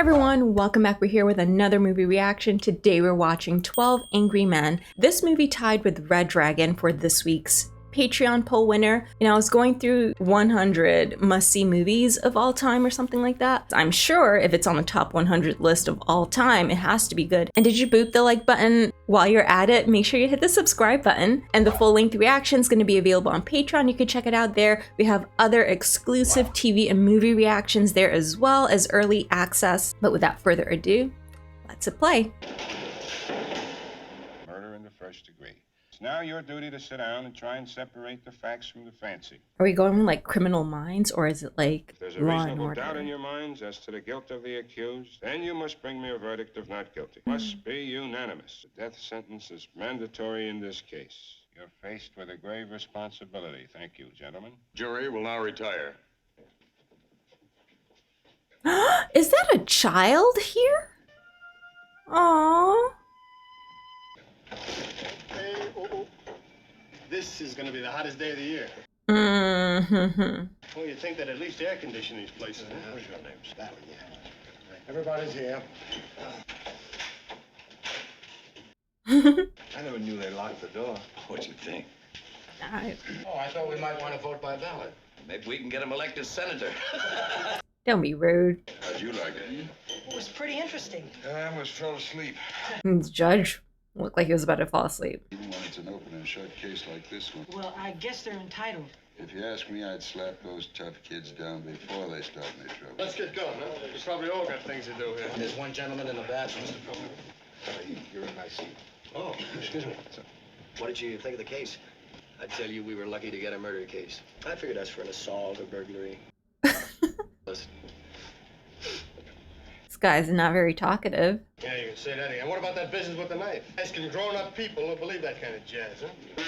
Everyone, welcome back. We're here with another movie reaction. Today we're watching 12 Angry Men. This movie tied with Red Dragon for this week's Patreon poll winner. You know, I was going through 100 must-see movies of all time or something like that. I'm sure if it's on the top 100 list of all time, it has to be good. And did you boop the like button? While you're at it, make sure you hit the subscribe button. And the full-length reaction is going to be available on Patreon. You can check it out there. We have other exclusive TV and movie reactions there as well as early access. But without further ado, let's hit play. Murder in the first degree. It's now your duty to sit down and try and separate the facts from the fancy. Are we going like Criminal Minds, or is it like If there's a Law and reasonable Order? doubt in your minds as to the guilt of the accused, then you must bring me a verdict of not guilty. Must be unanimous. The death sentence is mandatory in this case. You're faced with a grave responsibility. Thank you, gentlemen. Jury will now retire. Is that a child here? Aww. Hey, this is going to be the hottest day of the year. Mm-hmm. Well, you'd think that at least air condition these places. What's your name? Sally, yeah. Everybody's here. I never knew they locked the door. What'd you think? Oh, I thought we might want to vote by ballot. Maybe we can get him elected senator. Don't be rude. How'd you like it? It was pretty interesting. I almost fell asleep. The judge looked like he was about to fall asleep. Even when it's an open and shut case like this one, Well, I guess they're entitled. if you ask me, I'd slap those tough kids down before they start any trouble. Let's get going, huh? We probably all got things to do here. There's one gentleman in the back, Mr. Cobb. You're in my seat. Oh, excuse me. What did you think of the case? I tell you, we were lucky to get a murder case. I figured that's for an assault or burglary. Listen, This guy's not very talkative. Yeah, you can say that again. What about that business with the knife? Asking grown-up people who believe that kind of jazz, huh?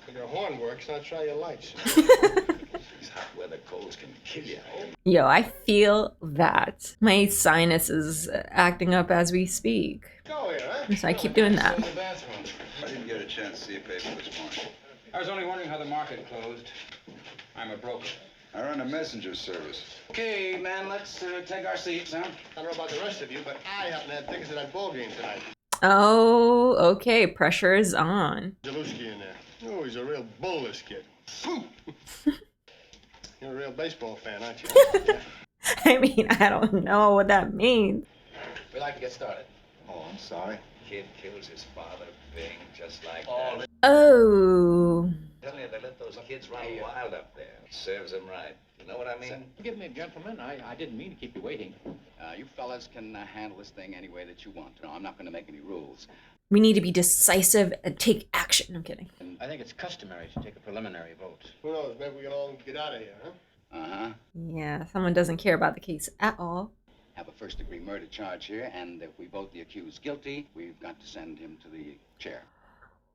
If your horn works, now try your lights. These hot weather colds can kill you. Yo, I feel that. My sinus is acting up as we speak. Go here, huh? So I keep doing that. In the bathroom. I didn't get a chance to see a paper this morning. I was only wondering how the market closed. I'm a broker. I run a messenger service. Okay, man, let's take our seats, huh? I don't know about the rest of you, but I happen to have tickets to that ball game tonight. Oh, okay. Pressure is on. Jaluski in there. Oh, he's a real bull, this kid. You're a real baseball fan, aren't you? Yeah. I mean, I don't know what that means. we'd like to get started. Oh, I'm sorry. Kid kills his father, Bing, just like that. Oh. Tell you, they let those kids run wild up there. Serves them right. You know what I mean? Forgive me, gentlemen. I didn't mean to keep you waiting. You fellas can handle this thing any way that you want. No, I'm not going to make any rules. We need to be decisive and take action. I'm kidding. And I think it's customary to take a preliminary vote. Who knows? Maybe we can all get out of here, huh? Uh-huh. Yeah, someone doesn't care about the case at all. Have a first-degree murder charge here, and if we vote the accused guilty, we've got to send him to the chair.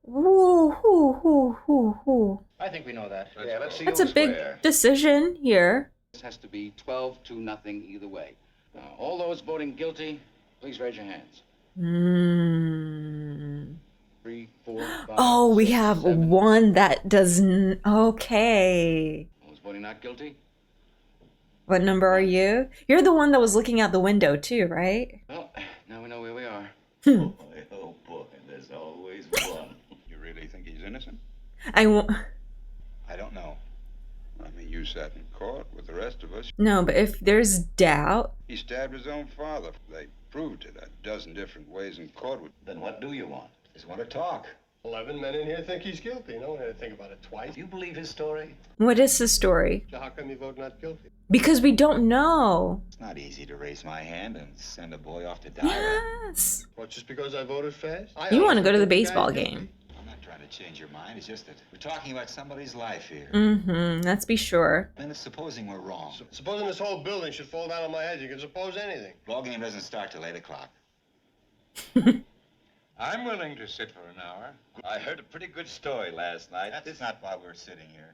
Woo, hoo, hoo, hoo, hoo. I think we know that. Yeah, let's see That's a who's big where. decision here. This has to be 12-0 either way. All those voting guilty, please raise your hands. 3, 4, 5. Oh, we 6, have 7. one that doesn't. Okay. Those voting not guilty? What number are you? You're the one that was looking out the window too, right? Well, now we know where we are. Oh, boy, there's always one. You really think he's innocent? I won't. I don't know. I mean, you sat in court with the rest of us. No, but if there's doubt, He stabbed his own father. They proved it a dozen different ways in court. Then what do you want? Just want to talk. 11 men in here think he's guilty. No one had to think about it twice. You believe his story? what is the story? So how come you vote not guilty? Because we don't know. It's not easy to raise my hand and send a boy off to die. Yes. What, just because I voted fast? You want to go to the think baseball guy's guilty. game. I'm not trying to change your mind. It's just that we're talking about somebody's life here. Mm-hmm. Let's be sure. And supposing we're wrong. Supposing this whole building should fall down on my head, you can suppose anything. Ball game doesn't start till 8 o'clock. I'm willing to sit for an hour. I heard a pretty good story last night. That's not why we're sitting here.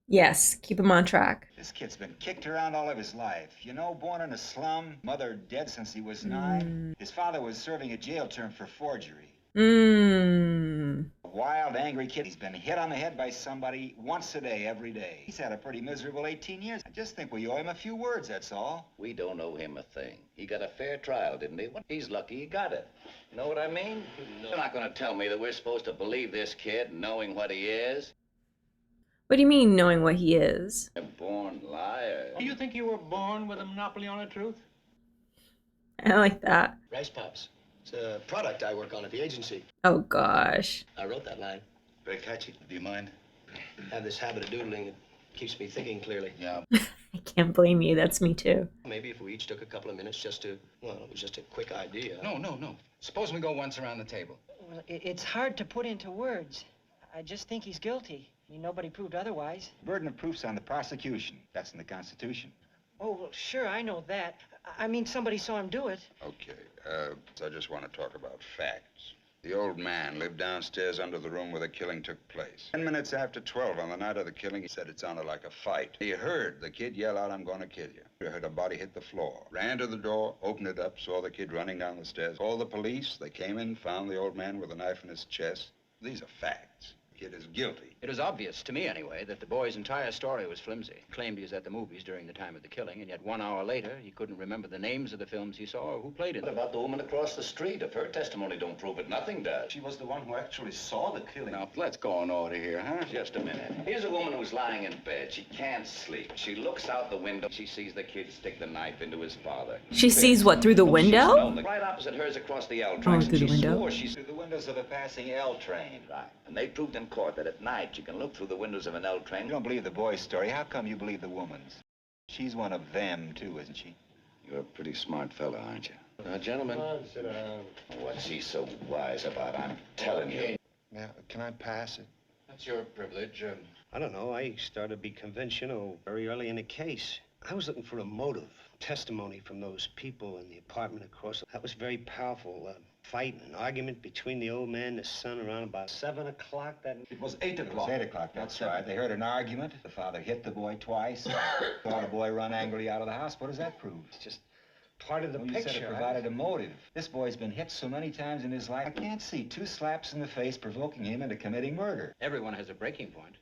Yes, keep him on track. This kid's been kicked around all of his life. You know, born in a slum, mother dead since he was 9. His father was serving a jail term for forgery. wild, angry kid. He's been hit on the head by somebody once a day, every day. He's had a pretty miserable 18 years. I just think we owe him a few words, that's all. We don't owe him a thing. He got a fair trial, didn't he? He's lucky he got it. You know what I mean? You're not going to tell me that we're supposed to believe this kid knowing what he is? What do you mean, knowing what he is? A born liar. Do you think you were born with a monopoly on the truth? I like that. Rice Pops. It's a product I work on at the agency. Oh, gosh. I wrote that line. Very catchy. Do you mind? I have this habit of doodling. It keeps me thinking clearly. Yeah. I can't blame you. That's me, too. Maybe if we each took a couple of minutes just to, well, it was just a quick idea. No. Suppose we go once around the table. Well, it's hard to put into words. I just think he's guilty. I mean, nobody proved otherwise. Burden of proof's on the prosecution. That's in the Constitution. Oh, well, sure, I know that. I mean, somebody saw him do it. Okay, I just want to talk about facts. The old man lived downstairs under the room where the killing took place. 10 minutes after 12 on the night of the killing, he said it sounded like a fight. He heard the kid yell out, "I'm gonna kill you." He heard a body hit the floor. Ran to the door, opened it up, saw the kid running down the stairs. Called the police. They came in, found the old man with a knife in his chest. These are facts. The kid is guilty. It was obvious, to me anyway, that the boy's entire story was flimsy. He claimed he was at the movies during the time of the killing, and yet 1 hour later, he couldn't remember the names of the films he saw or who played in What them. about the woman across the street? If her testimony don't prove it, nothing does. She was the one who actually saw the killing. Now, let's go in order here, huh? Just a minute. Here's a woman who's lying in bed. She can't sleep. She looks out the window. She sees the kid stick the knife into his father. She sees what, through the window? Right opposite hers across the L Oh, tracks. through the window? Swore she's Through the windows of a passing L train. right. And they proved in court that at night you can look through the windows of an L train. You don't believe the boy's story. How come you believe the woman's? She's one of them, too, isn't she? You're a pretty smart fella, aren't you? Now, Come gentlemen, on, sit down. what's he so wise about? I'm telling you. Now, can I pass it? That's your privilege. I don't know. I started to be convinced, very early in the case. I was looking for a motive. Testimony from those people in the apartment across. That was very powerful. Fight, an argument between the old man and his son around about 7 o'clock that... It was 8 o'clock. It was 8 o'clock, that's right. They heard an argument. The father hit the boy twice. Saw the boy run angrily out of the house. What does that prove? It's just part of the Well, you picture. said it provided a motive. This boy's been hit so many times in his life, I can't see 2 slaps in the face provoking him into committing murder. Everyone has a breaking point.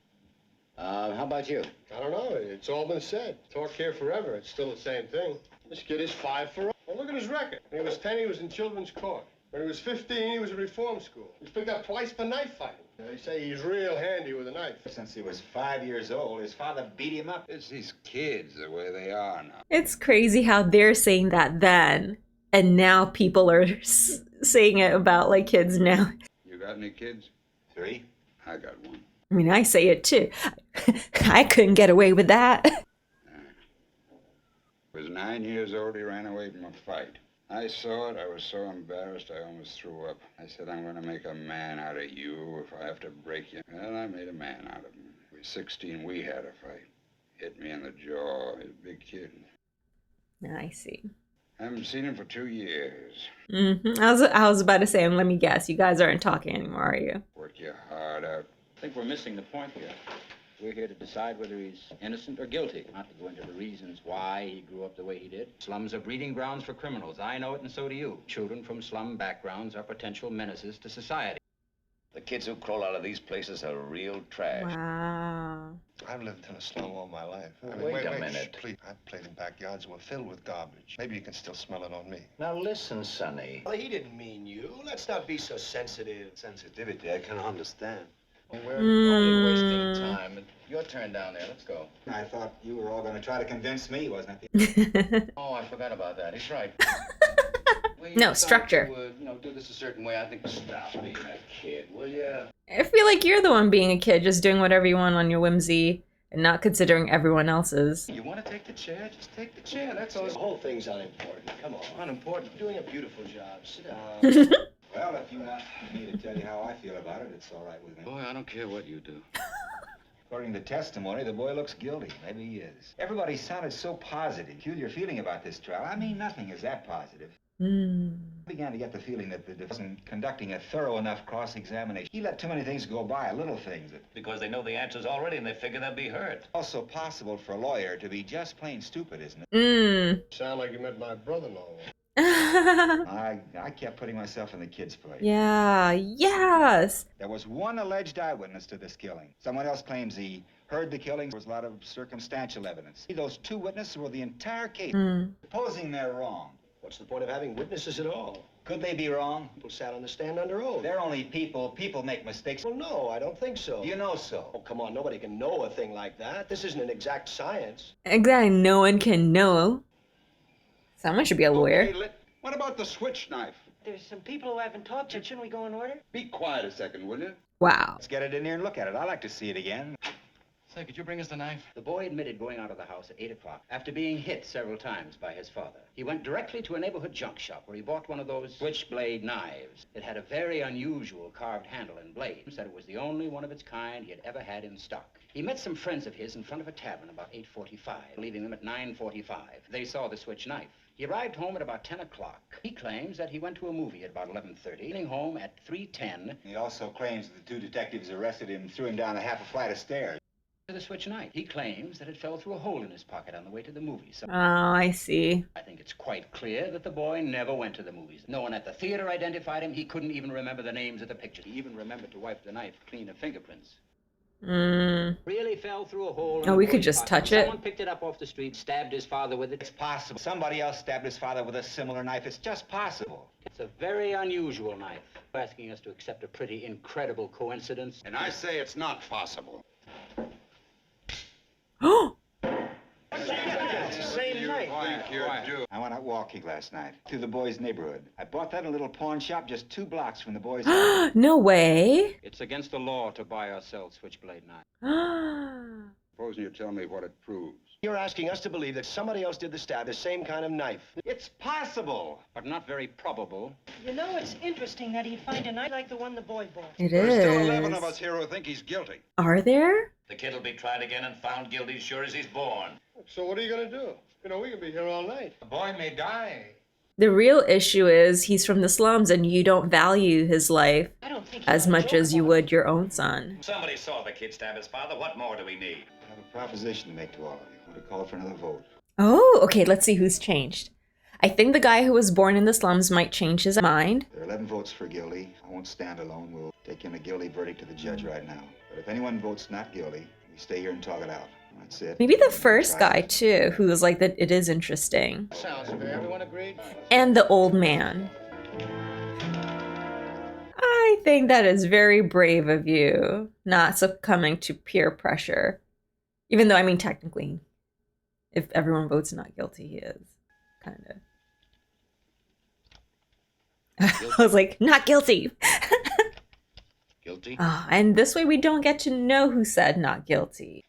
How about you? I don't know. It's all been said. Talk here forever. It's still the same thing. This kid is 5 for all. Well, look at his record. When he was 10, he was in children's court. When he was 15, he was at reform school. He was picked up twice for knife fighting. They say he's real handy with a knife. Since he was 5 years old, his father beat him up. It's these kids, the way they are now. It's crazy how they're saying that then, and now people are saying it about, like, kids now. You got any kids? 3? I got one. I mean, I say it, too. I couldn't get away with that. He was 9 years old. He ran away from a fight. I saw it. I was so embarrassed I almost threw up. I said, I'm going to make a man out of you if I have to break you. Well, I made a man out of him. He was 16. We had a fight. Hit me in the jaw. He's a big kid. I see. Haven't seen him for 2 years. I was about to say, let me guess, you guys aren't talking anymore, are you? Work your heart out. I think we're missing the point here. We're here to decide whether he's innocent or guilty, not to go into the reasons why he grew up the way he did. Slums are breeding grounds for criminals. I know it, and so do you. Children from slum backgrounds are potential menaces to society. The kids who crawl out of these places are real trash. Wow. I've lived in a slum all my life. Wait a minute. Please. I've played in backyards that were filled with garbage. Maybe you can still smell it on me. Now listen, Sonny. Well, he didn't mean you. Let's not be so sensitive. Sensitivity, I can understand. We're only wasting time. Your turn down there. Let's go. I thought you were all going to try to convince me, wasn't it? Oh, I forgot about that. He's right. No, structure. To, do this a certain way. I think. Stop being a kid, will ya? I feel like you're the one being a kid, just doing whatever you want on your whimsy and not considering everyone else's. You want to take the chair? Just take the chair. That's all. The whole thing's unimportant. Come on. Unimportant. You're doing a beautiful job. Sit down. Well, if you want me to tell you how I feel about it, it's all right with me. Boy, I don't care what you do. According to testimony, the boy looks guilty. Maybe he is. Everybody sounded so positive. Peculiar feeling about this trial. I mean, nothing is that positive. I began to get the feeling that the defense wasn't conducting a thorough enough cross-examination. He let too many things go by, little things. Because they know the answers already and they figure they'll be hurt. Also possible for a lawyer to be just plain stupid, isn't it? Sound like you met my brother-in-law. I kept putting myself in the kid's place. Yeah, yes. There was one alleged eyewitness to this killing. Someone else claims he heard the killing. There was a lot of circumstantial evidence. Those two witnesses were the entire case. Supposing they're wrong. What's the point of having witnesses at all? Could they be wrong? People sat on the stand under oath. They're only people. People make mistakes. Well, no, I don't think so. You know so. Oh, come on, nobody can know a thing like that. This isn't an exact science. Exactly, no one can know. Someone should be a lawyer. Okay, what about the switch knife? There's some people who haven't talked yet. Shouldn't we go in order? Be quiet a second, will you? Wow. Let's get it in here and look at it. I'd like to see it again. Say, could you bring us the knife? The boy admitted going out of the house at 8 o'clock after being hit several times by his father. He went directly to a neighborhood junk shop where he bought one of those switchblade knives. It had a very unusual carved handle and blade. He said it was the only one of its kind he had ever had in stock. He met some friends of his in front of a tavern about 8:45, leaving them at 9:45. They saw the switch knife. He arrived home at about 10 o'clock. He claims that he went to a movie at about 11:30, getting home at 3:10. He also claims the two detectives arrested him and threw him down a half a flight of stairs. The switch knife. He claims that it fell through a hole in his pocket on the way to the movies. Oh, I see. I think it's quite clear that the boy never went to the movies. No one at the theater identified him. He couldn't even remember the names of the pictures. He even remembered to wipe the knife clean of fingerprints. Really fell through a hole. Oh, we could just touch it. Someone picked it up off the street, stabbed his father with it. It's possible. Somebody else stabbed his father with a similar knife. It's just possible. It's a very unusual knife. Asking us to accept a pretty incredible coincidence. And I say it's not possible. Oh! It's the same night. I went out walking last night through the boys' neighborhood. I bought that in a little pawn shop just 2 blocks from the boys' house. No way. It's against the law to buy or sell switchblade knives. Supposing you tell me what it proves. You're asking us to believe that somebody else did the stab, the same kind of knife. It's possible. But not very probable. You know, it's interesting that he'd find a knife like the one the boy bought. It There's is. still 11 of us here who think he's guilty. Are there? The kid will be tried again and found guilty as sure as he's born. So what are you going to do? You know, we can be here all night. The boy may die. The real issue is he's from the slums and you don't value his life I don't think as much as you would your own son. Somebody saw the kid stab his father. What more do we need? I have a proposition to make to all of you. I want to call for another vote. Oh, okay, let's see who's changed. I think the guy who was born in the slums might change his mind. There are 11 votes for guilty. I won't stand alone. We'll take in a guilty verdict to the judge right now. But if anyone votes not guilty, we stay here and talk it out. That's it. Maybe the first guy, too, who was like that it is interesting. Sounds fair. Everyone agreed? And the old man. I think that is very brave of you, not succumbing to peer pressure. Even though, I mean, technically, if everyone votes not guilty, he is. Kind of. I was like, not guilty. Guilty? And this way we don't get to know who said not guilty.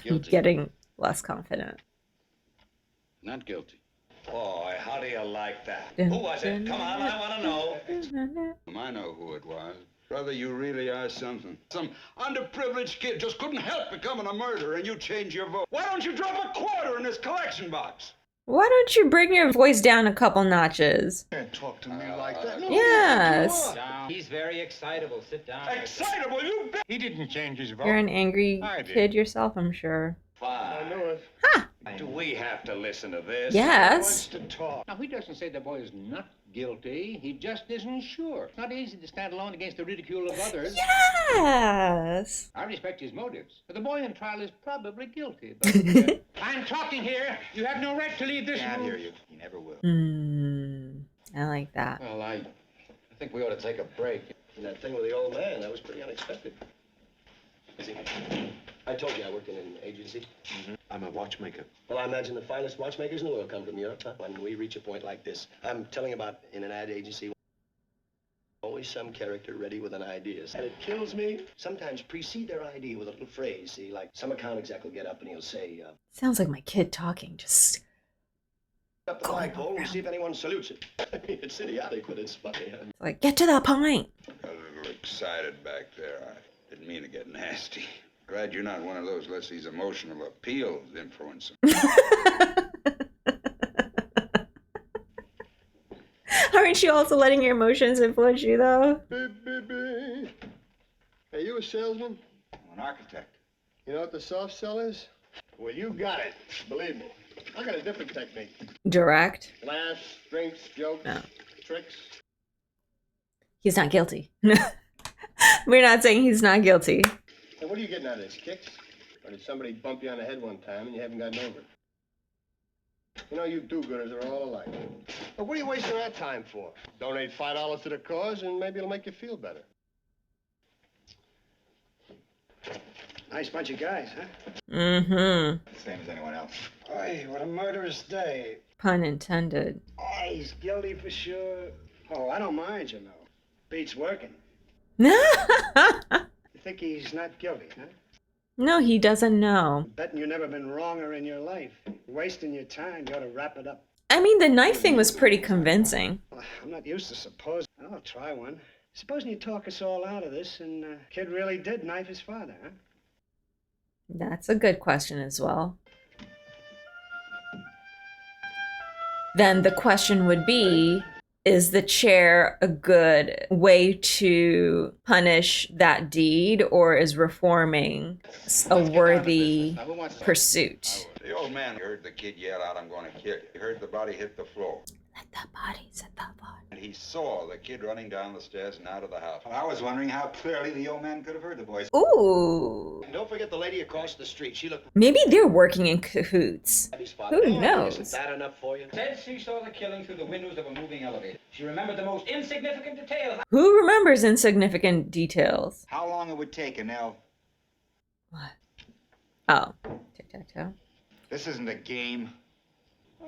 Guilty. Getting less confident. Not guilty. Boy, how do you like that? Who was it? Come on, I want to know. I know who it was. Brother, you really are something. Some underprivileged kid just couldn't help becoming a murderer, and you change your vote. Why don't you drop a quarter in this collection box? Why don't you bring your voice down a couple notches? Can't talk to me like that. No, Yes. Down. He's very excitable. Sit down. Excitable, you bet. He didn't change his vote. You're an angry I did. kid yourself, I'm sure. I know it. Do we have to listen to this? Yes. To talk. Now, he doesn't say the boy is not guilty. He just isn't sure. It's not easy to stand alone against the ridicule of others. Yes. I respect his motives, but the boy on trial is probably guilty. But I'm talking here. You have no right to leave this Can't room. hear you. You never will. I like that. Well, I think we ought to take a break. And that thing with the old man, that was pretty unexpected. See, I told you I worked in an agency. I'm a watchmaker. Well, I imagine the finest watchmakers in the world come from Europe. Huh? When we reach a point like this, I'm telling about in an ad agency, always some character ready with an idea. And it kills me. Sometimes precede their idea with a little phrase. See, like some account exec will get up and he'll say, Sounds like my kid talking. Just up the flagpole and see if anyone salutes it. I mean, it's idiotic, but it's funny. Huh? like, get to the point. Got a little excited back there. I didn't mean to get nasty. Glad you're not one of those lets these emotional appeals influence them. Aren't you also letting your emotions influence you, though? Beep, beep, beep. Hey, you a salesman? I'm an architect. You know what the soft sell is? Well, you got it. Believe me. I got a different technique. Direct. Laughs, drinks, jokes, No. tricks. He's not guilty. We're not saying he's not guilty. And what are you getting out of this? Kicks? Or did somebody bump you on the head one time and you haven't gotten over it? You know, you do-gooders are all alike. But what are you wasting our time for? Donate $5 to the cause and maybe it'll make you feel better. Nice bunch of guys, huh? Mm-hmm. Same as anyone else. Boy, what a murderous day. Pun intended. Oh, he's guilty for sure. Oh, I don't mind, you know. Beats working. No, You think he's not guilty, huh? he doesn't know. Betting you've never been wronger in your life. You're wasting your time. You ought to wrap it up. I mean, the knife thing was pretty convincing. Well, I'm not used to suppose. I'll try one. Supposing you talk us all out of this and kid really did knife his father, huh? That's a good question as well. Then the question would be, is the chair a good way to punish that deed, or is reforming a worthy pursuit? The old man heard the kid yell out, "I'm going to kill you." He heard the body hit the floor. Let that body, set that body. And he saw the kid running down the stairs and out of the house. Well, I was wondering how clearly the old man could have heard the voice. Ooh. And don't forget the lady across the street. She looked... Maybe they're working in cahoots. Who knows? Isn't that enough for you? Said she saw the killing through the windows of a moving elevator. She remembered the most insignificant details. Who remembers insignificant details? How long it would take, Nell? What? Oh, tic-tac-toe. This isn't a game.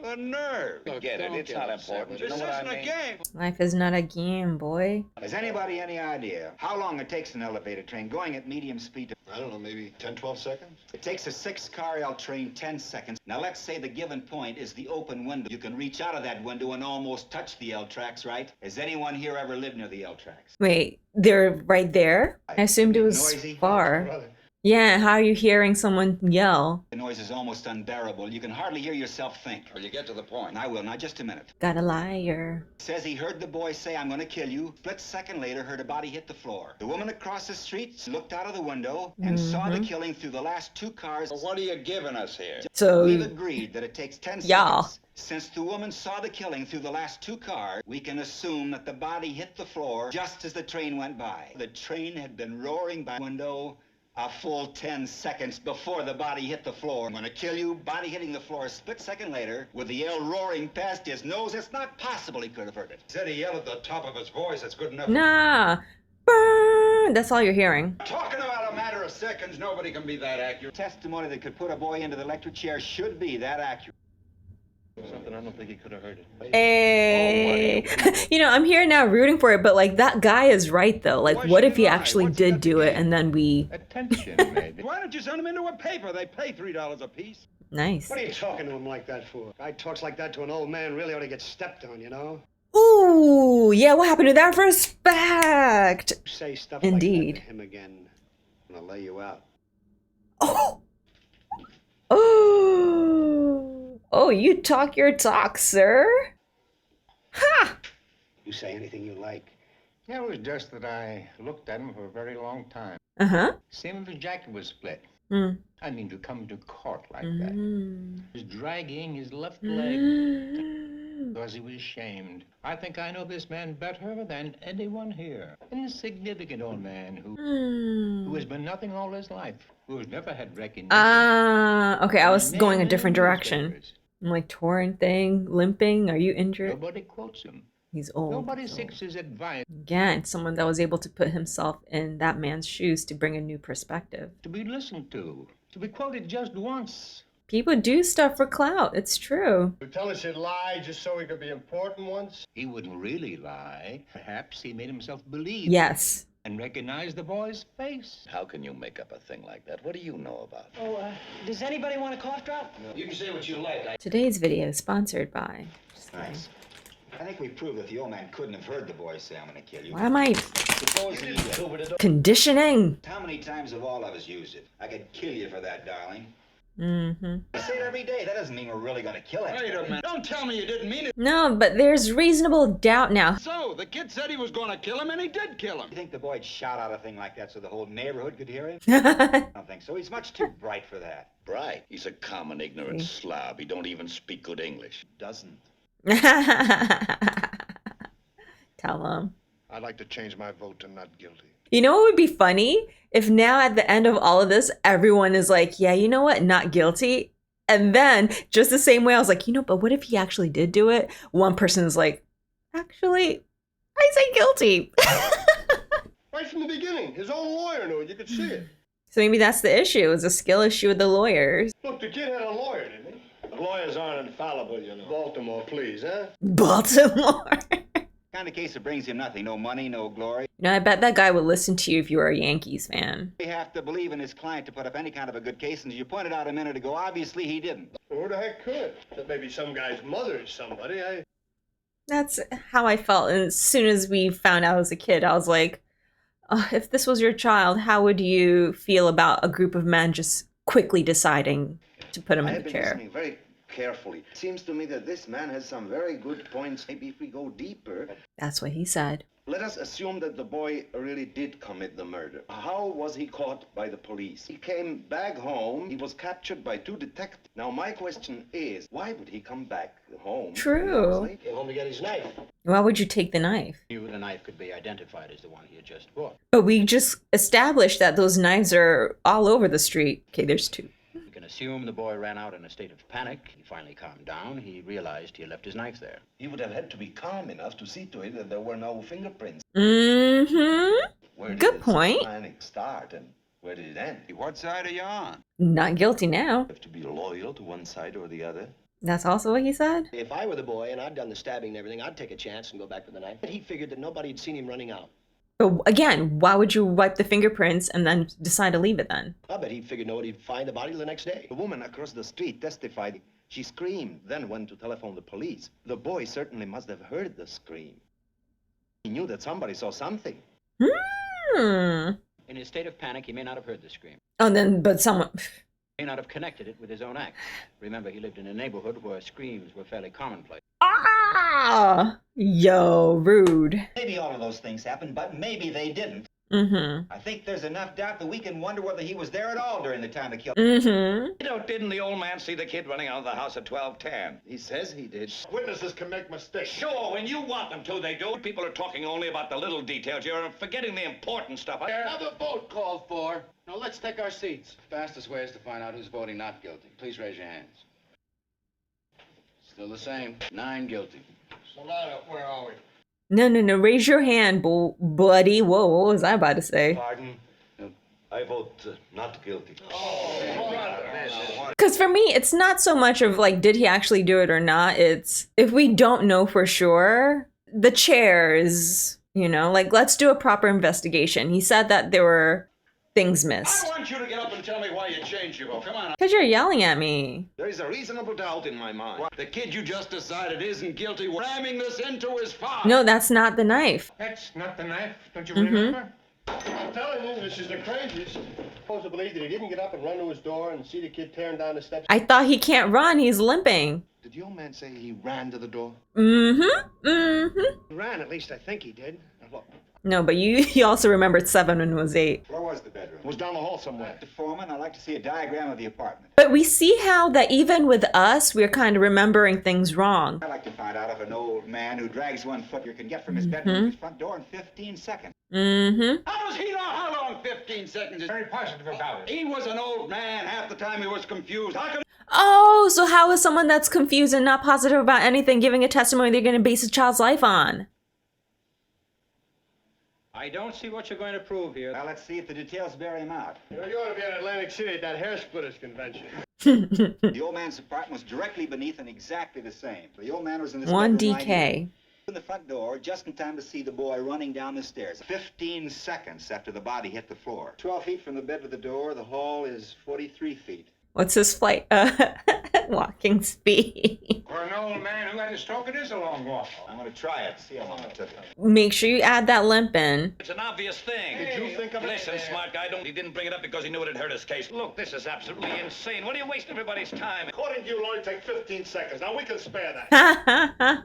The nerve! Get it, it's not important. You This know what I isn't a mean? game! Life is not a game, boy. Has anybody any idea how long it takes an elevator train going at medium speed to... I don't know, maybe 10, 12 seconds? It takes a 6-car L train 10 seconds. Now, let's say the given point is the open window. You can reach out of that window and almost touch the L tracks, right? Has anyone here ever lived near the L tracks? Wait, they're right there? I assumed it was Noisy? far. Brother. Yeah, how are you hearing someone yell? The noise is almost unbearable. You can hardly hear yourself think. Well, you get to the point. And I will, now just a minute. Got a liar. Says he heard the boy say, "I'm gonna kill you." Split second later, heard a body hit the floor. The woman across the street looked out of the window and saw the killing through the last 2 cars. Well, what are you giving us here? So, We've agreed that it takes 10 Yeah. seconds. Since the woman saw the killing through the last 2 cars, we can assume that the body hit the floor just as the train went by. The train had been roaring by the window a full 10 seconds before the body hit the floor. I'm gonna kill you, body hitting the floor a split second later, with the yell roaring past his nose. It's not possible he could have heard it. Said he yelled at the top of his voice. That's good enough. nah. Burn. That's all you're hearing. Talking about a matter of seconds, nobody can be that accurate. Testimony that could put a boy into the electric chair should be that accurate. Something I don't think he could have heard it. Hey. You know, I'm here now rooting for it, but like that guy is right though. Like, what if he actually did do it and then we... Attention, maybe. Why don't you send them into a paper? They pay $3 a piece. Nice. What are you talking to him like that for? Guy talks like that to an old man really ought to get stepped on, you know? Ooh, yeah, what happened to that respect? Say stuff Indeed. like that to him again, and I'll lay you out. Oh. Oh. Oh, you talk your talk, sir. Ha! You say anything you like. Yeah, it was just that I looked at him for a very long time. Uh-huh. Same if his jacket was split. Mm. I mean, to come to court like that. He was dragging his left leg because he was ashamed. I think I know this man better than anyone here. An insignificant old man who has been nothing all his life, who has never had recognition. Okay, I was going a different direction. Newspapers. I'm like, torn thing, limping, are you injured? Nobody quotes him. He's old. Nobody he's seeks old. his advice. Again, someone that was able to put himself in that man's shoes to bring a new perspective. To be listened to be quoted just once. People do stuff for clout, it's true. You tell us he'd lie just so he could be important once? He wouldn't really lie. Perhaps he made himself believe. Yes. And recognize the boy's face. How can you make up a thing like that? What do you know about it? Oh, does anybody want a cough drop? You can say what you like. Today's video is sponsored by... Nice. I think we proved that the old man couldn't have heard the boy say, "I'm gonna kill you." Why am I Suppose he did. conditioning? How many times have all of us used it? "I could kill you for that, darling." I say it every day. That doesn't mean we're really going to kill him. Wait a minute. Don't tell me you didn't mean it. No, but there's reasonable doubt now. So, the kid said he was going to kill him, and he did kill him. You think the boy'd shout out a thing like that so the whole neighborhood could hear him? I don't think so. He's much too bright for that. Bright. He's a common ignorant slob. He don't even speak good English. Doesn't. Tell him. I'd like to change my vote to not guilty. You know what would be funny? If now at the end of all of this, everyone is like, yeah, you know what? Not guilty. And then just the same way I was like, but what if he actually did do it? One person is like, actually, I say guilty. Right from the beginning. His own lawyer knew it. You could see it. So maybe that's the issue. It's a skill issue with the lawyers. Look, the kid had a lawyer, didn't he? The lawyers aren't infallible, you know. Baltimore, please, huh? Baltimore. Kind of case that brings him nothing. No money, no glory. I bet that guy would listen to you if you were a Yankees fan. We have to believe in his client to put up any kind of a good case, and as you pointed out a minute ago, obviously he didn't. Well, who the heck could? That maybe some guy's mother is somebody. That's how I felt. And as soon as we found out as a kid, I was like, if this was your child, how would you feel about a group of men just quickly deciding to put him in the chair? Listening very carefully. It seems to me that this man has some very good points. Maybe if we go deeper. That's what he said. Let us assume that the boy really did commit the murder. How was he caught by the police? He came back home. He was captured by 2 detectives. Now, my question is, why would he come back home? True. He came home to get his knife. Why would you take the knife? Knew the knife could be identified as the one he had just bought. But we just established that those knives are all over the street. Okay, there's 2. We can assume the boy ran out in a state of panic. He finally calmed down. He realized he had left his knife there. He would have had to be calm enough to see to it that there were no fingerprints. Mm-hmm. Good point. The panic start and where did it end? What side are you on? Not guilty now. You have to be loyal to one side or the other. That's also what he said? If I were the boy and I'd done the stabbing and everything, I'd take a chance and go back for the knife. But he figured that nobody had seen him running out. But again, why would you wipe the fingerprints and then decide to leave it then? I bet he figured nobody'd find the body the next day. The woman across the street testified. She screamed, then went to telephone the police. The boy certainly must have heard the scream. He knew that somebody saw something. Hmm. In his state of panic, he may not have heard the scream. Oh, but someone... May not have connected it with his own act. Remember, he lived in a neighborhood where screams were fairly commonplace. Ah! Yo, rude. Maybe all of those things happened, but maybe they didn't. Mm-hmm. I think there's enough doubt that we can wonder whether he was there at all during the time to kill. Mm-hmm. Didn't the old man see the kid running out of the house at 12:10? He says he did. Witnesses can make mistakes. Sure, when you want them to, they do. People are talking only about the little details. You're forgetting the important stuff. Another vote called for. Now let's take our seats. Fastest way is to find out who's voting not guilty. Please raise your hands. Still the same. 9 guilty. Sonata, where are we? No. Raise your hand, buddy. Whoa, what was I about to say? Pardon? I vote not guilty. Because for me, it's not so much of like, did he actually do it or not? It's if we don't know for sure, the chairs, like let's do a proper investigation. He said that there were things missed. I want you to get up and tell me why you changed your vote. Come on. Because you're yelling at me. There is a reasonable doubt in my mind. What? The kid you just decided isn't guilty. Ramming this into his father. No, that's not the knife. That's not the knife. Don't you remember? I'm telling you, this is the craziest. I'm supposed to believe that he didn't get up and run to his door and see the kid tearing down the steps. I thought he can't run. He's limping. Did the old man say he ran to the door? He ran, at least I think he did. Look. No, but you also remembered 7 when it was 8. Where was the bedroom? It was down the hall somewhere. Mr. Foreman, I'd like to see a diagram of the apartment. But we see how that even with us, we're kind of remembering things wrong. I'd like to find out if an old man who drags 1 foot can get from his bedroom to his front door in 15 seconds. How does he know how long 15 seconds is? Very positive about it. He was an old man. Half the time he was confused. How could... Oh, so how is someone that's confused and not positive about anything giving a testimony they're going to base a child's life on? I don't see what you're going to prove here. Well, let's see if the details bear him out. You ought to be in Atlantic City at that hair splitters convention. The old man's apartment was directly beneath and exactly the same. The old man was in this 1 bedroom DK. in the front door just in time to see the boy running down the stairs. 15 seconds after the body hit the floor. 12 feet from the bed to the door, the hall is 43 feet. What's his flight? Walking speed. For an old man who had to stroke, it is a long walk. I'm gonna try it. See how long it took. Make sure you add that limp in. It's an obvious thing. Did you think of it? Listen, smart guy, he didn't bring it up because he knew it'd hurt his case. Look, this is absolutely insane. What are you wasting everybody's time? According to you, it'll only take 15 seconds. Now, we can spare that.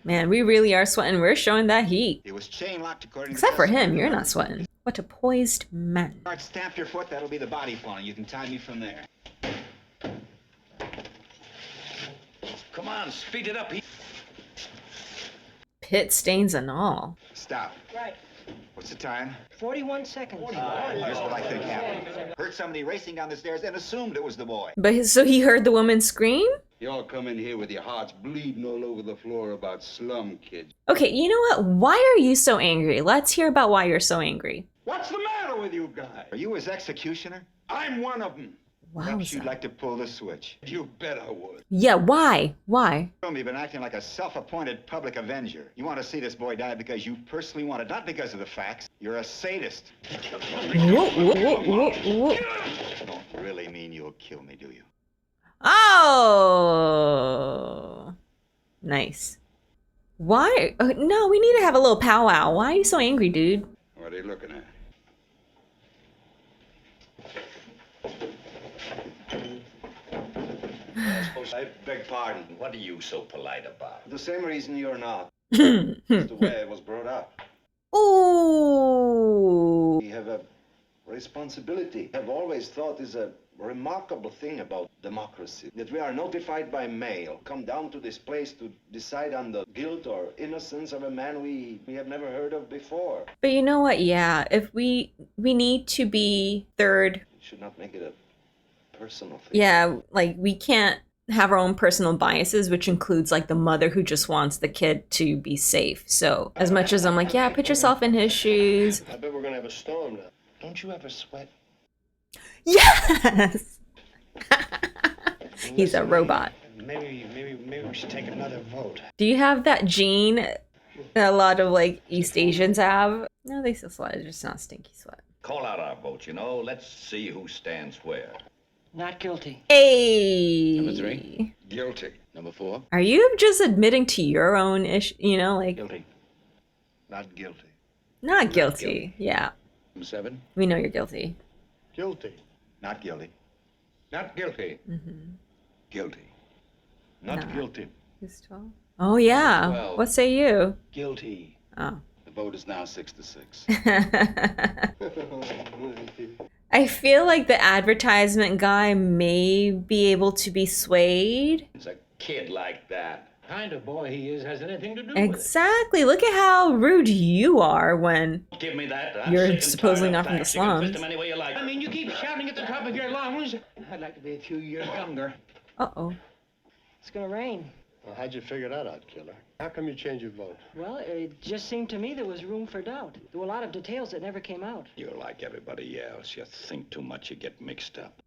Man, we really are sweating. We're showing that heat. It was chain locked according Except to for him, you're not sweating. What a poised man. All right, stamp your foot. That'll be the body falling. You can tie me from there. Come on, speed it up. Pit stains and all. Stop. Right. What's the time? 41 seconds. Here's what I think happened. Heard somebody racing down the stairs and assumed it was the boy. So he heard the woman scream? You all come in here with your hearts bleeding all over the floor about slum kids. Okay, you know what? Why are you so angry? Let's hear about why you're so angry. What's the matter with you guys? Are you his executioner? I'm one of them. Perhaps you'd like to pull the switch. You bet I would. Yeah, why? Why? You've been acting like a self-appointed public avenger. You want to see this boy die because you personally want it, not because of the facts. You're a sadist. Whoa, whoa, whoa, whoa. You don't really mean you'll kill me, do you? Oh, nice. Why? No, we need to have a little powwow. Why are you so angry, dude? What are you looking at? I beg pardon. What are you so polite about? The same reason you're not. It's the way I was brought up. Ooh. We have a responsibility. I've always thought is a remarkable thing about democracy. That we are notified by mail, come down to this place to decide on the guilt or innocence of a man we have never heard of before. But you know what? Yeah, if we need to be third. You should not make it a personal thing. Yeah, like we can't have our own personal biases, which includes like the mother who just wants the kid to be safe. So as much as I'm like, yeah, put yourself in his shoes. I bet we're gonna have a storm now. Don't you ever sweat? Yes. He's a robot. Maybe we should take another vote. Do you have that gene that a lot of like East Asians have? No, they still sweat. It's just not stinky sweat. Call out our vote, Let's see who stands where. Not guilty. Hey. Number 3? Guilty. Number 4? Are you just admitting to your own issue? Like Guilty. Not guilty. not guilty. Yeah, Number 7? we know you're guilty. Guilty. Not guilty. Not guilty. Guilty. Not guilty. Who's 12? Oh yeah. 12. What say you? Guilty. Oh. The vote is now 6-6. I feel like the advertisement guy may be able to be swayed. It's a kid like that. The kind of boy he is has anything to do with Exactly. Look at how rude you are when Give me that. you're supposedly not from the slums. Twist him any way you like. it. I mean, you keep shouting at the top of your lungs. I'd like to be a few years younger. Uh-oh. It's gonna rain. Well, how'd you figure that out, killer? How come you changed your vote? Well, it just seemed to me there was room for doubt. There were a lot of details that never came out. You're like everybody else. You think too much, you get mixed up.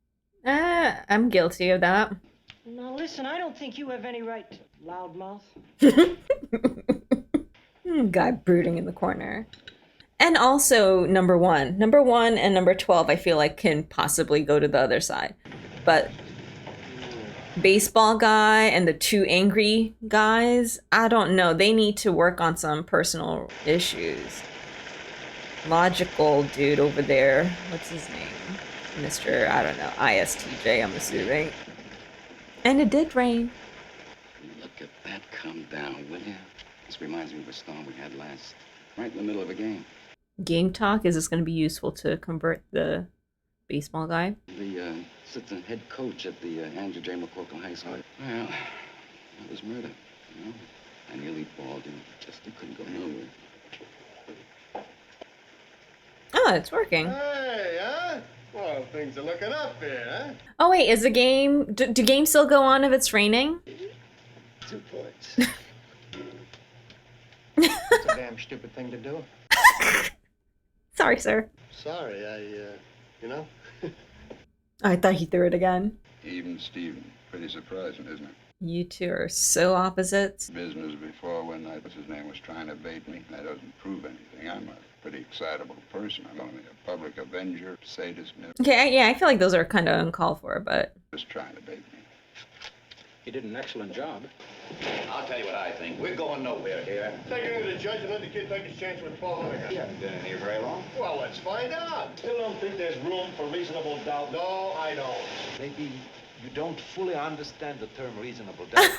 I'm guilty of that. Now listen, I don't think you have any right to loudmouth. Guy brooding in the corner. And also number 1. Number 1 and number 12 I feel like can possibly go to the other side. But baseball guy and the 2 angry guys, I don't know. They need to work on some personal issues. Logical dude over there. What's his name? Mr. I don't know. ISTJ, I'm assuming. And it did rain. Look at that come down, will you? This reminds me of a storm we had right in the middle of a game. Game talk, is this going to be useful to convert the baseball guy? The assistant head coach at the Andrew J. McCorkle High School. Well, that was murder, I nearly balled him. Just he couldn't go nowhere. Oh, it's working. Hey, huh? Well, things are looking up here, huh? Oh wait, is the game... Do games still go on if it's raining? 2 points. It's a damn stupid thing to do. Sorry, sir. Sorry, I thought he threw it again. Even Steven. Pretty surprising, isn't it? You two are so opposites. Business before when what's his name was trying to bait me. That doesn't prove anything. I'm a pretty excitable person. I'm only a public avenger, sadist. Okay, yeah, I feel like those are kind of uncalled for, but... Just trying to bait me. He did an excellent job. I'll tell you what I think. We're going nowhere here. Take it to the judge and let the kid take his chance with Paul. You haven't been in here very long. Well, let's find out. Still don't think there's room for reasonable doubt? No, I don't. Maybe you don't fully understand the term reasonable doubt.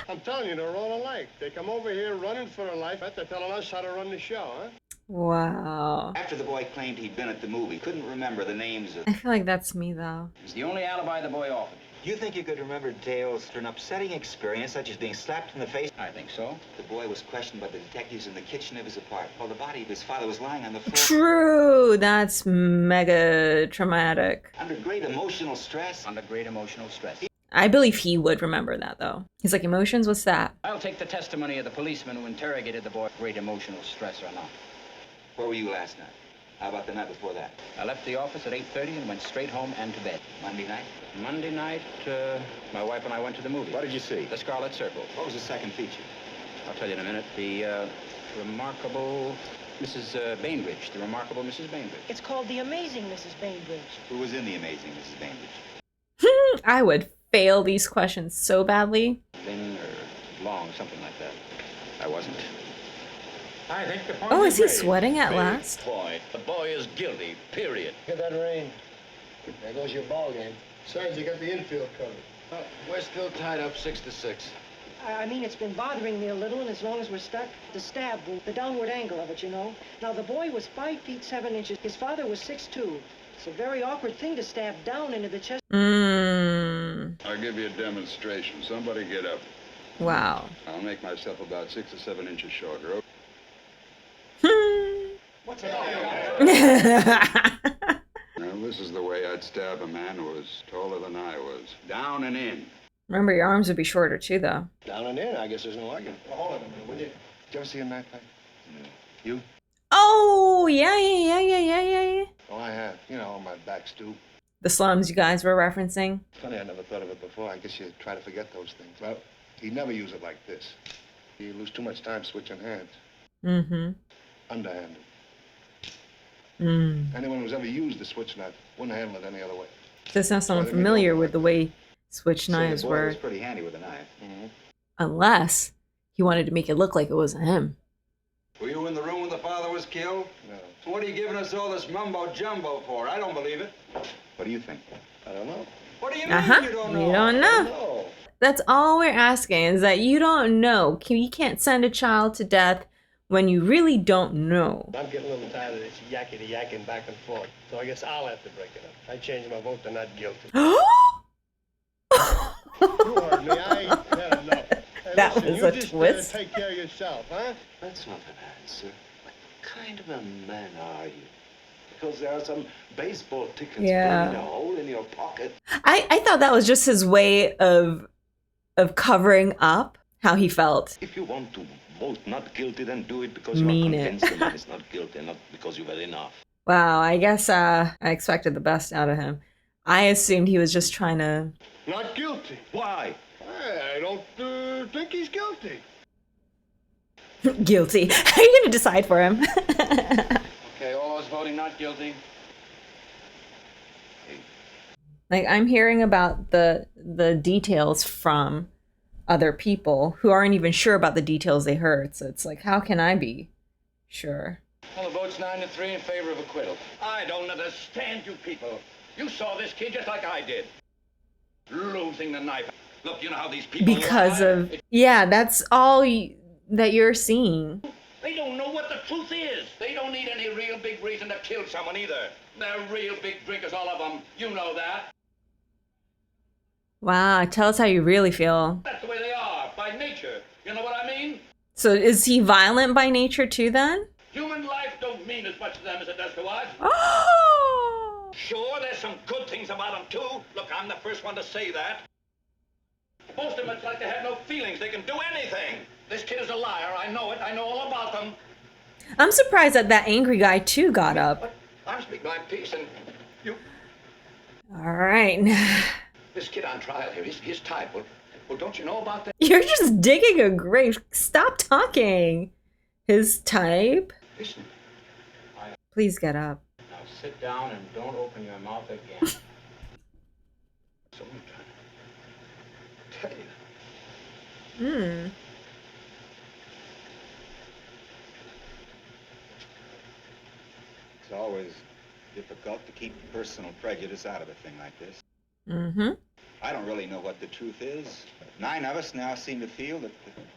I'm telling you, they're all alike. They come over here running for their life. They're telling us how to run the show, huh? Wow. After the boy claimed he'd been at the movie, couldn't remember the names of... I feel like that's me, though. It was the only alibi the boy offered. You think you could remember details of an upsetting experience, such as being slapped in the face? I think so. The boy was questioned by the detectives in the kitchen of his apartment while the body of his father was lying on the floor. True! That's mega traumatic. Under great emotional stress. Under great emotional stress. I believe he would remember that, though. He's like, emotions? What's that? I'll take the testimony of the policeman who interrogated the boy. Great emotional stress or not. Where were you last night? How about the night before that? I left the office at 8:30 and went straight home and to bed. Monday night? Monday night, my wife and I went to the movies. What did you see? The Scarlet Circle. What was the second feature? I'll tell you in a minute. The remarkable Mrs. Bainbridge. The remarkable Mrs. Bainbridge. It's called The Amazing Mrs. Bainbridge. Who was in The Amazing Mrs. Bainbridge? I would fail these questions so badly. Thin or long, something like that. I wasn't. I think the point Oh, is he raised. sweating at last? Point. The boy is guilty, period. Get that rain. There goes your ball game. Besides, you got the infield covered. We're still tied up 6-6. I mean, it's been bothering me a little, and as long as we're stuck, the stab wound, the downward angle of it, you know. Now, the boy was 5 feet 7 inches. His father was 6'2". It's a very awkward thing to stab down into the chest. I'll give you a demonstration. Somebody get up. Wow. I'll make myself about 6 or 7 inches shorter. What's it all Now, this is the way I'd stab a man who was taller than I was. Down and in. Remember, your arms would be shorter, too, though. Down and in, I guess there's no argument. Well, hold on a minute, will you? Did you ever see a knife fight? No. You? Oh, yeah. Oh, I have. You know, on my back stoop. The slums you guys were referencing. Funny, I never thought of it before. I guess you try to forget those things. Well, he'd never use it like this. You lose too much time switching hands. Mm-hmm. Underhanded. Mm. Anyone who's ever used a switch knife wouldn't handle it any other way. Does not sound familiar with the way switch knives the boy was work. pretty handy with a knife. Mm-hmm. Unless he wanted to make it look like it wasn't him. Were you in the room when the father was killed? No. So what are you giving us all this mumbo-jumbo for? I don't believe it. What do you think? I don't know. What do you mean Uh-huh. you don't know? You don't know. No. That's all we're asking, is that you don't know. You can't send a child to death when you really don't know. I'm getting a little tired of this yakety-yakking back and forth. So I guess I'll have to break it up. I changed my vote to not guilty. You heard me. I ain't had enough. Hey, That listen, was you a just, twist. Take care of yourself, huh? That's not an answer. What kind of a man are you? Because there are some baseball tickets Yeah. burning a hole in your pocket. I thought that was just his way of covering up how he felt. If you want to vote not guilty, then do it because you Mean are it. convinced the man is not guilty, not because you've had enough. Wow, I guess I expected the best out of him. I assumed he was just trying to... Not guilty. Why? I don't think he's guilty. Guilty. How are you going to decide for him? Okay, all those voting not guilty. Like, I'm hearing about the details from other people who aren't even sure about the details they heard. So it's like, how can I be sure? Well, the vote's 9-3 in favor of acquittal. I don't understand you people. You saw this kid just like I did. Losing the knife. Look, you know how these people Because lie. of... Yeah, that's all that you're seeing. They don't know what the truth is. They don't need any real big reason to kill someone either. They're real big drinkers, all of them. You know that. Wow, tell us how you really feel. That's the way they are, by nature. You know what I mean? So is he violent by nature too then? Human life don't mean as much to them as it does to us. Oh! Sure, there's some good things about them, too. Look, I'm the first one to say that. Most of them, it's like they have no feelings. They can do anything. This kid is a liar. I know it. I know all about them. I'm surprised that angry guy too got up. But I'm speaking my piece, and you... All right. This kid on trial here, his type. Well, don't you know about that? You're just digging a grave. Stop talking. His type? Listen. Please get up. Now sit down and don't open your mouth again. So I'm trying to tell you. It's always difficult to keep personal prejudice out of a thing like this. Mm-hmm. I don't really know what the truth is. 9 of us now seem to feel that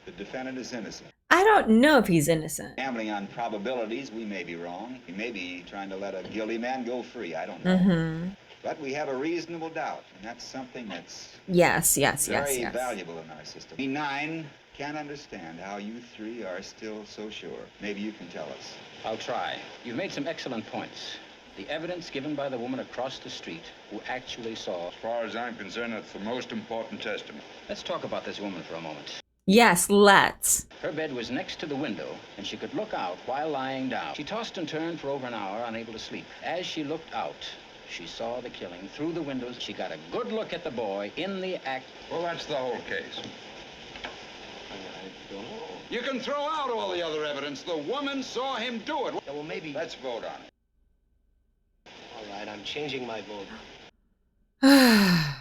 the defendant is innocent. I don't know if he's innocent. Gambling on probabilities, we may be wrong. We may be trying to let a guilty man go free. I don't know. Mm-hmm. But we have a reasonable doubt, and that's something that's Yes. very valuable in our system. We 9 can't understand how you 3 are still so sure. Maybe you can tell us. I'll try. You've made some excellent points. The evidence given by the woman across the street who actually saw... As far as I'm concerned, that's the most important testimony. Let's talk about this woman for a moment. Yes, let's. Her bed was next to the window, and she could look out while lying down. She tossed and turned for over an hour, unable to sleep. As she looked out, she saw the killing through the windows. She got a good look at the boy in the act. Well, that's the whole case. I don't know. You can throw out all the other evidence. The woman saw him do it. Yeah, well, maybe... Let's vote on it. All right, I'm changing my vote.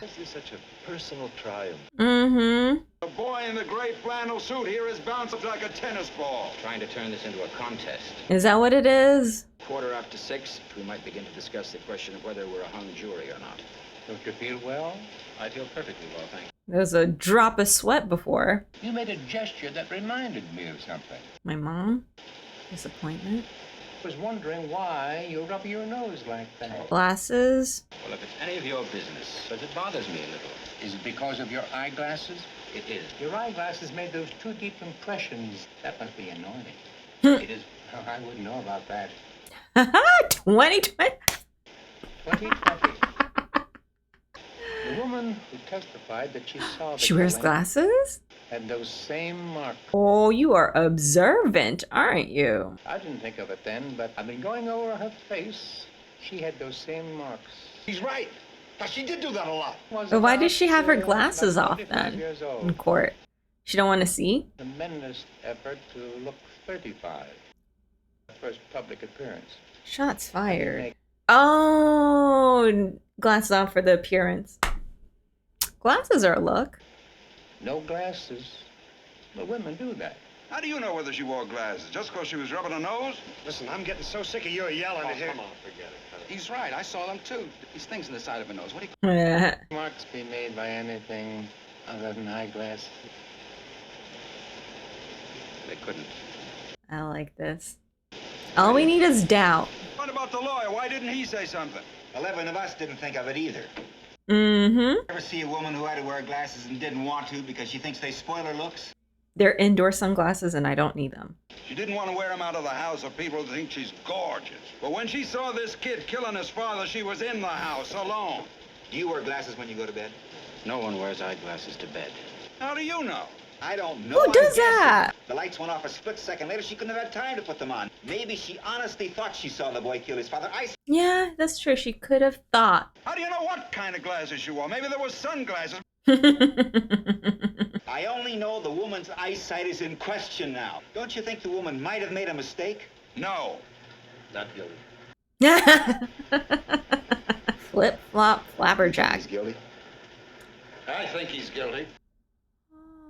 This is such a personal triumph. Mm-hmm. The boy in the gray flannel suit here is bouncing like a tennis ball. Trying to turn this into a contest. Is that what it is? 6:15, we might begin to discuss the question of whether we're a hung jury or not. Don't you feel well? I feel perfectly well, thank you. There's a drop of sweat before. You made a gesture that reminded me of something. My mom? Disappointment? I was wondering why you rub your nose like that. Glasses? Well, if it's any of your business, but it bothers me a little. Is it because of your eyeglasses? It is. Your eyeglasses made those 2 deep impressions. That must be annoying. It is. Oh, I wouldn't know about that. 2020? 2020. The woman who testified that she saw the She wears killing glasses? had those same marks. Oh, you are observant, aren't you? I didn't think of it then, but I've been going over her face. She had those same marks. He's right. Now, she did do that a lot. But why does she have her glasses off then in court? She don't want to see? Tremendous effort to look 35. First public appearance. Shots fired. Oh, glasses off for the appearance. Glasses are a look. No glasses. But women do that. How do you know whether she wore glasses? Just because she was rubbing her nose? Listen, I'm getting so sick of your yelling to hear... Come on, forget it. He's right. I saw them, too. These things in the side of her nose. What do you... Marks be made by anything other than eyeglasses. They couldn't. I like this. All we need is doubt. What about the lawyer? Why didn't he say something? 11 of us didn't think of it either. Mm-hmm. Ever see a woman who had to wear glasses and didn't want to because she thinks they spoil her looks? They're indoor sunglasses and I don't need them. She didn't want to wear them out of the house so people would think she's gorgeous. But when she saw this kid killing his father, she was in the house alone. Do you wear glasses when you go to bed? No one wears eyeglasses to bed. How do you know? I don't know. Who does that? The lights went off a split second later. She couldn't have had time to put them on. Maybe she honestly thought she saw the boy kill his father. Yeah, that's true. She could have thought. How do you know what kind of glasses she wore? Maybe there was sunglasses. I only know the woman's eyesight is in question now. Don't you think the woman might have made a mistake? No. Not guilty. Flip, flop, flapperjack. He's guilty. I think he's guilty.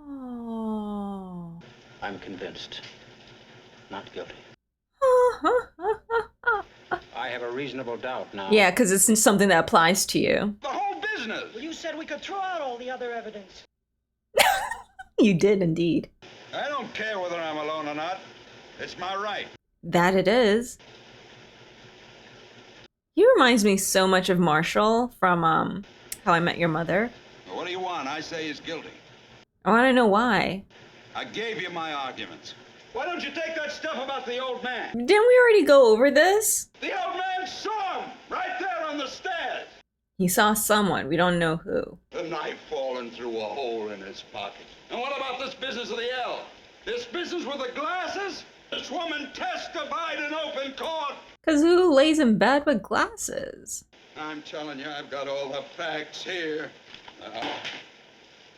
Oh. I'm convinced. Not guilty. I have a reasonable doubt now. Yeah, because it's something that applies to you. The whole business. Well, you said we could throw out all the other evidence. You did indeed. I don't care whether I'm alone or not. It's my right. That it is. He reminds me so much of Marshall from How I Met Your Mother. Well, what do you want? I say he's guilty. I want to know why. I gave you my arguments. Why don't you take that stuff about the old man? Didn't we already go over this? The old man saw him right there on the stairs. He saw someone. We don't know who. The knife falling through a hole in his pocket. And what about this business of the L? This business with the glasses? This woman testified in open court. Because who lays in bed with glasses? I'm telling you, I've got all the facts here.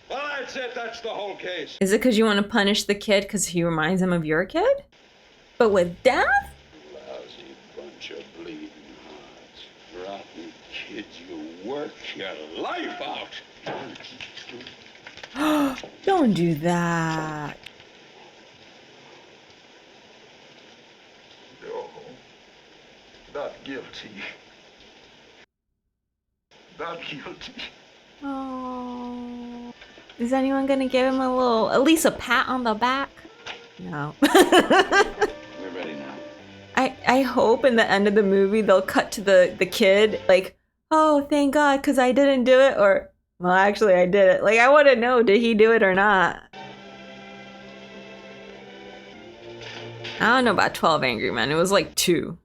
Well, that's it. That's the whole case. Is it because you want to punish the kid because he reminds him of your kid? But with death? Lousy bunch of bleeding hearts. Rotten kids, you work your life out. Don't do that. No, not guilty. Not guilty. Oh. Is anyone gonna give him a little, at least a pat on the back? No. We're ready now. I hope in the end of the movie they'll cut to the kid like, oh, thank God, because I didn't do it, or, well, actually I did it. Like, I want to know, did he do it or not? I don't know about 12 Angry Men. It was like 2.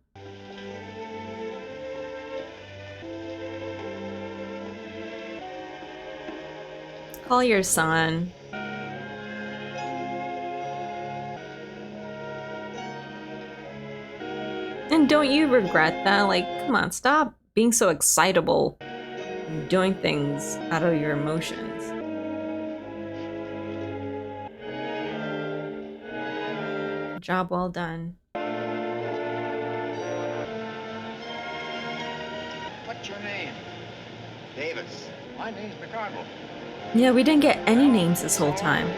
Call your son. And don't you regret that? Like, come on, stop being so excitable, doing things out of your emotions. Job well done. What's your name? Davis. My name's McCardle. Yeah, we didn't get any names this whole time.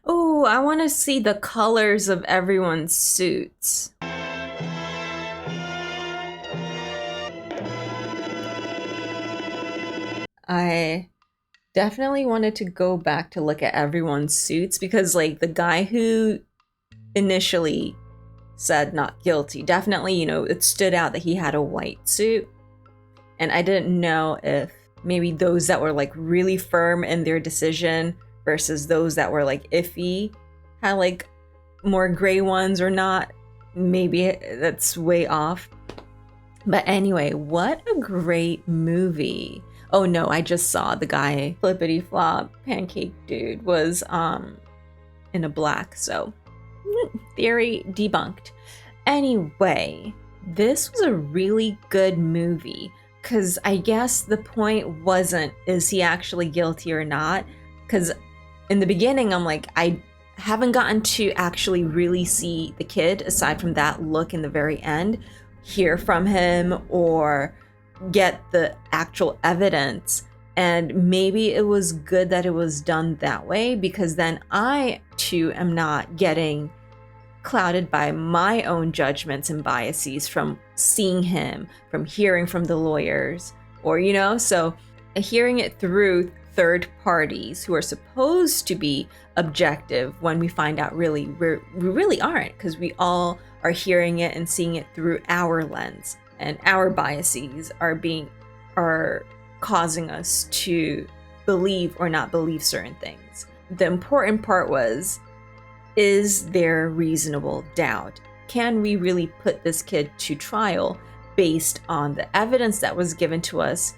Oh, I want to see the colors of everyone's suits. I definitely wanted to go back to look at everyone's suits because, like, the guy who initially said not guilty, definitely, you know, it stood out that he had a white suit. And I didn't know if maybe those that were like really firm in their decision versus those that were like iffy had like more gray ones or not. Maybe that's way off. But anyway, what a great movie. Oh no, I just saw the guy, flippity flop pancake dude, was in a black, so theory debunked. Anyway, this was a really good movie because I guess the point wasn't, is he actually guilty or not? Because in the beginning, I'm like, I haven't gotten to actually really see the kid aside from that look in the very end, hear from him or get the actual evidence. And maybe it was good that it was done that way because then I too am not getting clouded by my own judgments and biases from seeing him, from hearing from the lawyers, or, you know, so hearing it through third parties who are supposed to be objective when we find out really we really aren't, because we all are hearing it and seeing it through our lens, and our biases are causing us to believe or not believe certain things. The important part was, is there reasonable doubt? Can we really put this kid to trial based on the evidence that was given to us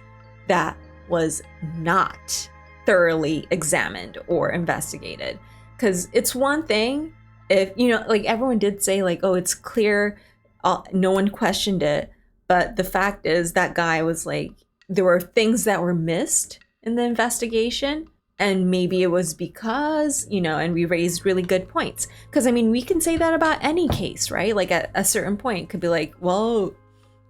that was not thoroughly examined or investigated? Because it's one thing if, you know, like everyone did say like, oh, it's clear, no one questioned it. But the fact is that guy was like, there were things that were missed in the investigation. And maybe it was because, you know, and we raised really good points. Because, I mean, we can say that about any case, right? Like at a certain point, it could be like, well,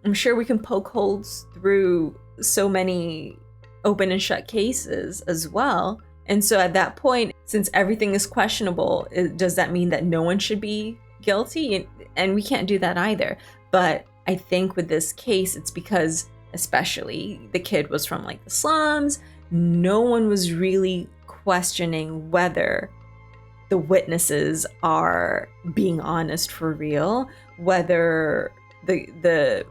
I'm sure we can poke holes through so many open and shut cases as well. And so at that point, since everything is questionable, does that mean that no one should be guilty? And we can't do that either. But I think with this case, it's because especially the kid was from like the slums. No one was really questioning whether the witnesses are being honest for real, whether the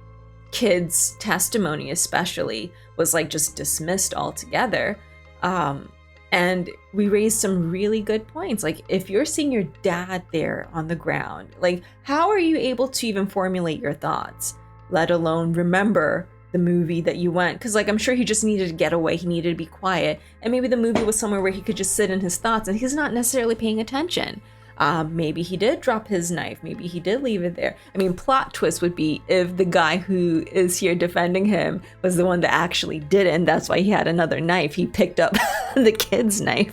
kid's testimony especially was like just dismissed altogether. And we raised some really good points. Like if you're seeing your dad there on the ground, like how are you able to even formulate your thoughts, let alone remember the movie that you went? Because like I'm sure he just needed to get away, he needed to be quiet, and maybe the movie was somewhere where he could just sit in his thoughts and he's not necessarily paying attention. Maybe he did drop his knife. Maybe he did leave it there. I mean, plot twist would be if the guy who is here defending him was the one that actually did it, and that's why he had another knife. He picked up the kid's knife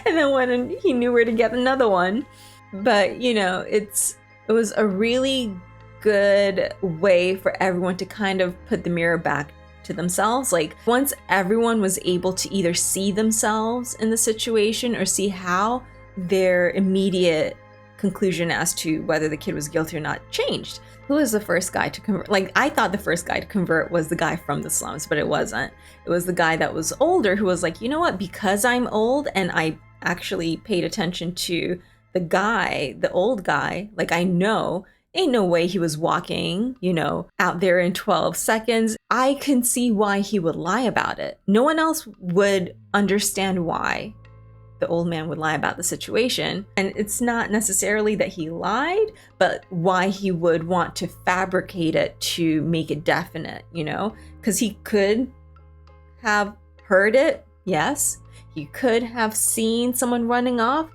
and then went and he knew where to get another one. But, you know, it was a really good way for everyone to kind of put the mirror back to themselves. Like, once everyone was able to either see themselves in the situation or see how their immediate conclusion as to whether the kid was guilty or not changed. Who was the first guy to convert? Like, I thought the first guy to convert was the guy from the slums, but it wasn't. It was the guy that was older who was like, you know what, because I'm old and I actually paid attention to the guy, the old guy, like, I know ain't no way he was walking, you know, out there in 12 seconds. I can see why he would lie about it. No one else would understand why the old man would lie about the situation. And it's not necessarily that he lied, but why he would want to fabricate it to make it definite, you know, because he could have heard it. Yes, he could have seen someone running off,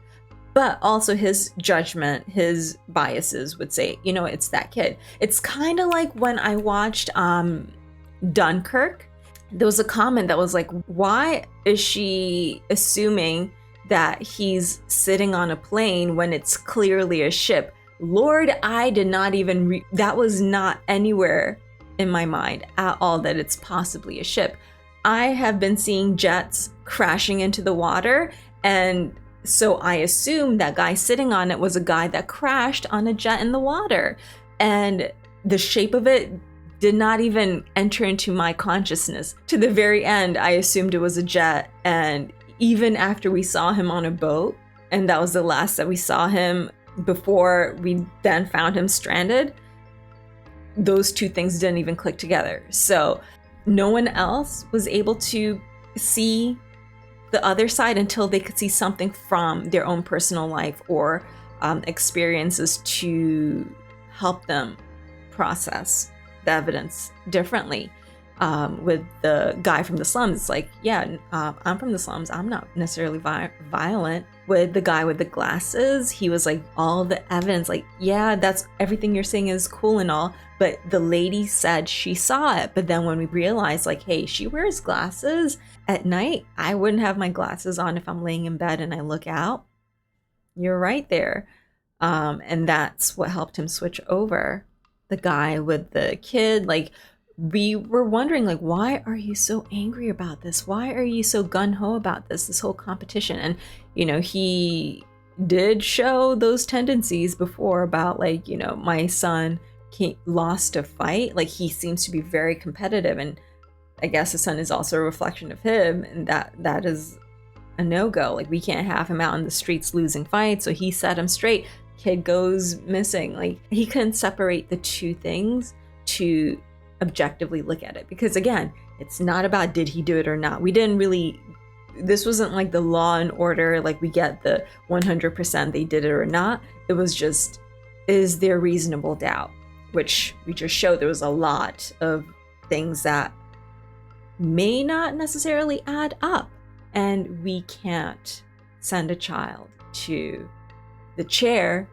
but also his judgment, his biases would say, you know, it's that kid. It's kind of like when I watched Dunkirk, there was a comment that was like, why is she assuming that he's sitting on a plane when it's clearly a ship? Lord, I did not even that was not anywhere in my mind at all that it's possibly a ship. I have been seeing jets crashing into the water, and so I assumed that guy sitting on it was a guy that crashed on a jet in the water, and the shape of it did not even enter into my consciousness. To the very end, I assumed it was a jet, and even after we saw him on a boat, and that was the last that we saw him before we then found him stranded, those two things didn't even click together. So no one else was able to see the other side until they could see something from their own personal life or experiences to help them process the evidence differently. With the guy from the slums, it's like, yeah, I'm from the slums. I'm not necessarily violent. With the guy with the glasses, he was like, all the evidence, like, yeah, that's everything you're saying is cool and all, but the lady said she saw it. But then when we realized, like, hey, she wears glasses at night. I wouldn't have my glasses on if I'm laying in bed and I look out. You're right there. And that's what helped him switch over. The guy with the kid, like, we were wondering, like, why are you so angry about this? Why are you so gung-ho about this whole competition? And, you know, he did show those tendencies before about, like, you know, my son lost a fight. Like, he seems to be very competitive, and I guess his son is also a reflection of him, and that is a no-go. Like, we can't have him out in the streets losing fights, so he set him straight. Kid goes missing. Like, he couldn't separate the two things to objectively look at it, because again, it's not about did he do it or not. We didn't really, this wasn't like the Law and Order, like we get the 100% they did it or not. It was just, is there reasonable doubt, which we just showed there was a lot of things that may not necessarily add up, and we can't send a child to the chair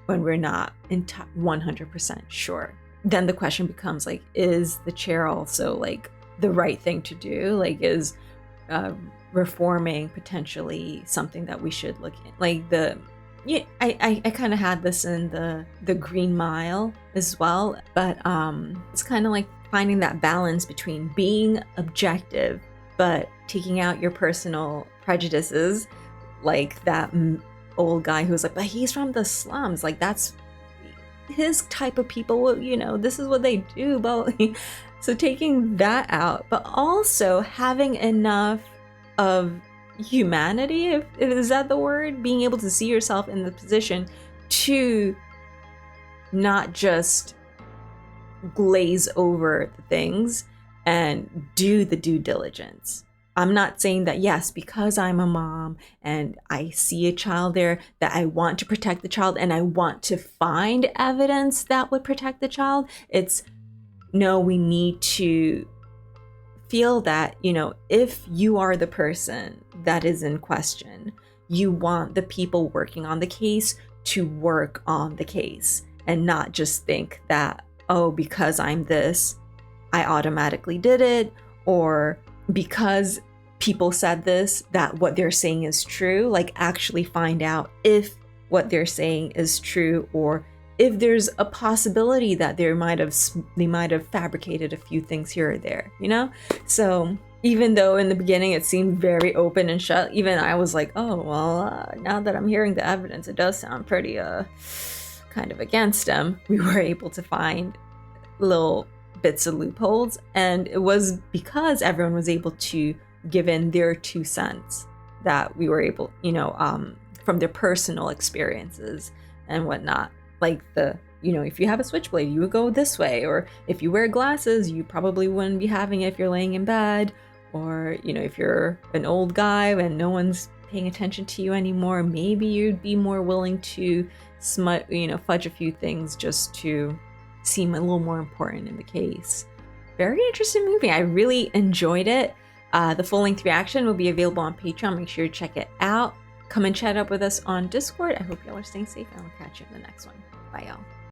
when we're not 100% sure. Then the question becomes, like, is the chair also, like, the right thing to do? Like, is reforming potentially something that we should look at? Like, I kind of had this in the Green Mile as well, but it's kind of like finding that balance between being objective but taking out your personal prejudices, like that old guy who was like, but he's from the slums, like, that's his type of people, you know, this is what they do. But so taking that out, but also having enough of humanity, if is that the word, being able to see yourself in the position to not just glaze over the things and do the due diligence. I'm not saying that, yes, because I'm a mom and I see a child there, that I want to protect the child and I want to find evidence that would protect the child. It's, no, we need to feel that, you know, if you are the person that is in question, you want the people working on the case to work on the case and not just think that, oh, because I'm this, I automatically did it, or because people said this, that what they're saying is true. Like, actually find out if what they're saying is true, or if there's a possibility that they might have fabricated a few things here or there, you know? So even though in the beginning it seemed very open and shut, even I was like, oh, well, now that I'm hearing the evidence, it does sound pretty kind of against him. We were able to find little bits of loopholes, and it was because everyone was able to give in their 2 cents that we were able, from their personal experiences and whatnot. Like if you have a switchblade, you would go this way, or if you wear glasses, you probably wouldn't be having it if you're laying in bed, or if you're an old guy and no one's paying attention to you anymore, maybe you'd be more willing to fudge a few things just to seem a little more important in the case. Very interesting movie. I really enjoyed it. The full-length reaction will be available on Patreon. Make sure to check it out. Come and chat up with us on Discord. I hope y'all are staying safe, and I'll catch you in the next one. Bye, y'all.